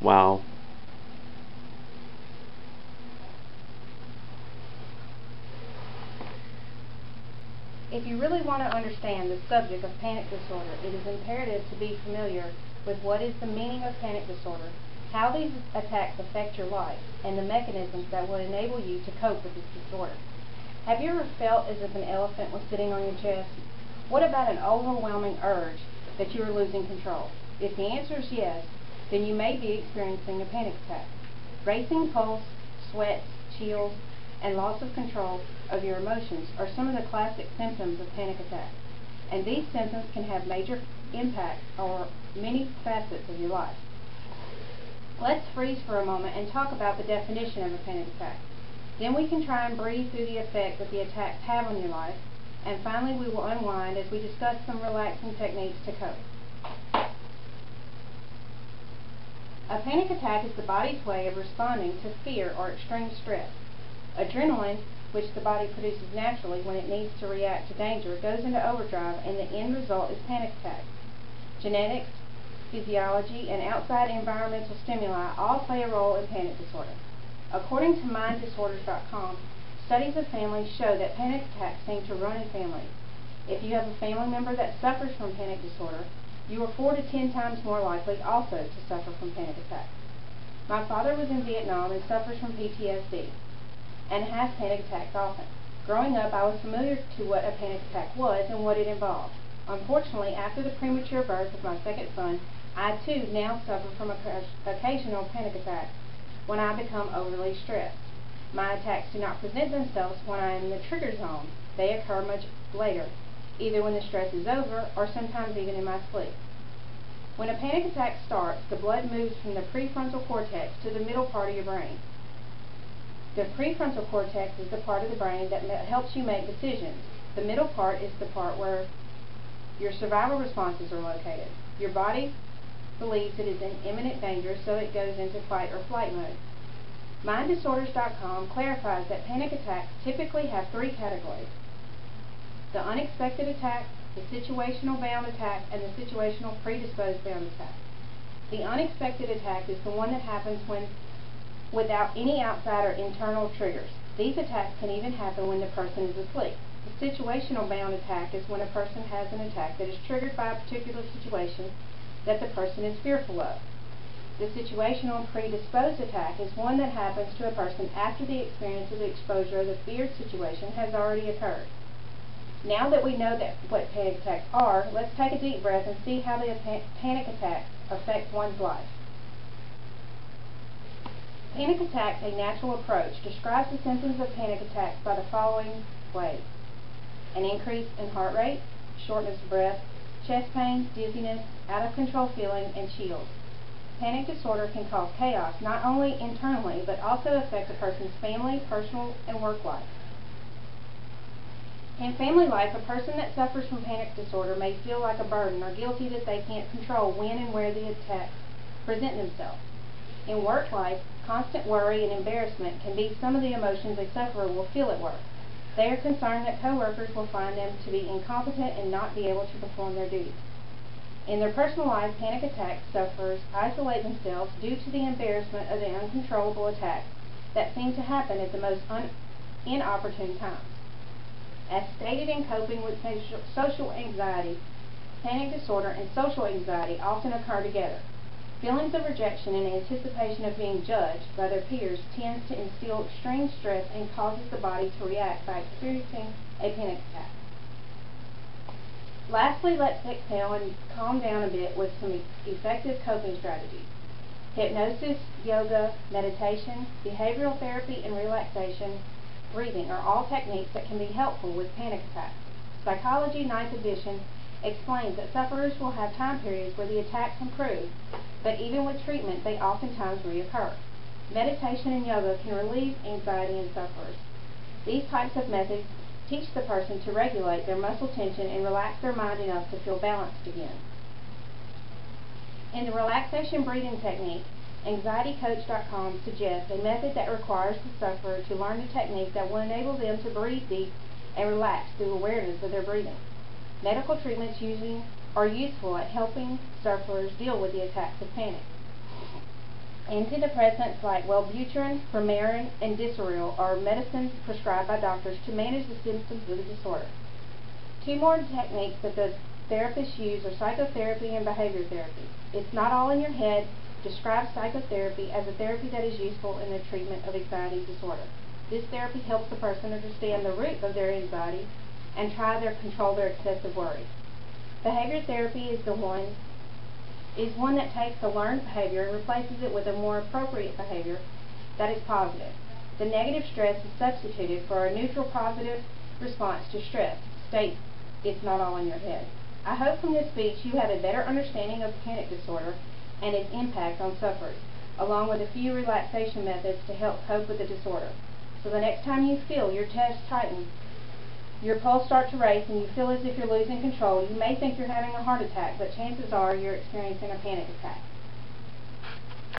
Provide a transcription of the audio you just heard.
Wow. If you really want to understand the subject of panic disorder, it is imperative to be familiar with what is the meaning of panic disorder, how these attacks affect your life, and the mechanisms that will enable you to cope with this disorder. Have you ever felt as if an elephant was sitting on your chest? What about an overwhelming urge that you are losing control? If the answer is yes, then you may be experiencing a panic attack. Racing pulse, sweats, chills, and loss of control of your emotions are some of the classic symptoms of panic attack, and these symptoms can have major impact on many facets of your life. Let's freeze for a moment and talk about the definition of a panic attack. Then we can try and breathe through the effect that the attacks have on your life, and finally we will unwind as we discuss some relaxing techniques to cope. A panic attack is the body's way of responding to fear or extreme stress. Adrenaline, which the body produces naturally when it needs to react to danger, goes into overdrive, and the end result is panic attack. Genetics, physiology, and outside environmental stimuli all play a role in panic disorder. According to MindDisorders.com, studies of families show that panic attacks seem to run in families. If you have a family member that suffers from panic disorder, you are 4 to 10 times more likely also to suffer from panic attacks. My father was in Vietnam and suffers from PTSD and has panic attacks often. Growing up, I was familiar to what a panic attack was and what it involved. Unfortunately, after the premature birth of my second son, I too now suffer from occasional panic attacks when I become overly stressed. My attacks do not present themselves when I am in the trigger zone. They occur much later, either when the stress is over or sometimes even in my sleep. When a panic attack starts, the blood moves from the prefrontal cortex to the middle part of your brain. The prefrontal cortex is the part of the brain that helps you make decisions. The middle part is the part where your survival responses are located. Your body believes it is in imminent danger, so it goes into fight or flight mode. MindDisorders.com clarifies that panic attacks typically have 3 categories: the unexpected attack, the situational bound attack, and the situational predisposed bound attack. The unexpected attack is the one that happens without any outside or internal triggers. These attacks can even happen when the person is asleep. The situational bound attack is when a person has an attack that is triggered by a particular situation that the person is fearful of. The situational predisposed attack is one that happens to a person after the experience of the exposure of the feared situation has already occurred. Now that we know what panic attacks are, let's take a deep breath and see how the panic attacks affect one's life. Panic attacks, a natural approach, describes the symptoms of panic attacks by the following ways: an increase in heart rate, shortness of breath, chest pain, dizziness, out of control feeling, and chills. Panic disorder can cause chaos not only internally but also affect a person's family, personal, and work life. In family life, a person that suffers from panic disorder may feel like a burden or guilty that they can't control when and where the attacks present themselves. In work life, constant worry and embarrassment can be some of the emotions a sufferer will feel at work. They are concerned that coworkers will find them to be incompetent and not be able to perform their duties. In their personal life, panic attack sufferers isolate themselves due to the embarrassment of the uncontrollable attacks that seem to happen at the most inopportune times. As stated in Coping with Social Anxiety, panic disorder and social anxiety often occur together. Feelings of rejection and anticipation of being judged by their peers tends to instill extreme stress and causes the body to react by experiencing a panic attack. Lastly, let's exhale and calm down a bit with some effective coping strategies. Hypnosis, yoga, meditation, behavioral therapy, and relaxation breathing are all techniques that can be helpful with panic attacks. Psychology 9th edition explains that sufferers will have time periods where the attacks improve, but even with treatment, they oftentimes reoccur. Meditation and yoga can relieve anxiety in sufferers. These types of methods teach the person to regulate their muscle tension and relax their mind enough to feel balanced again. In the relaxation breathing technique, AnxietyCoach.com suggests a method that requires the sufferer to learn a technique that will enable them to breathe deep and relax through awareness of their breathing. Medical treatments are useful at helping sufferers deal with the attacks of panic. Antidepressants like Wellbutrin, Premarin, and Disoril are medicines prescribed by doctors to manage the symptoms of the disorder. Two more techniques that the therapists use are psychotherapy and behavior therapy. It's not all in your head. Describes psychotherapy as a therapy that is useful in the treatment of anxiety disorder. This therapy helps the person understand the root of their anxiety and try to control their excessive worry. Behavior therapy is one that takes a learned behavior and replaces it with a more appropriate behavior that is positive. The negative stress is substituted for a neutral positive response to stress. States it's not all in your head. I hope from this speech you have a better understanding of panic disorder and its impact on sufferers, along with a few relaxation methods to help cope with the disorder. So the next time you feel your chest tighten, your pulse start to race, and you feel as if you're losing control, you may think you're having a heart attack, but chances are you're experiencing a panic attack.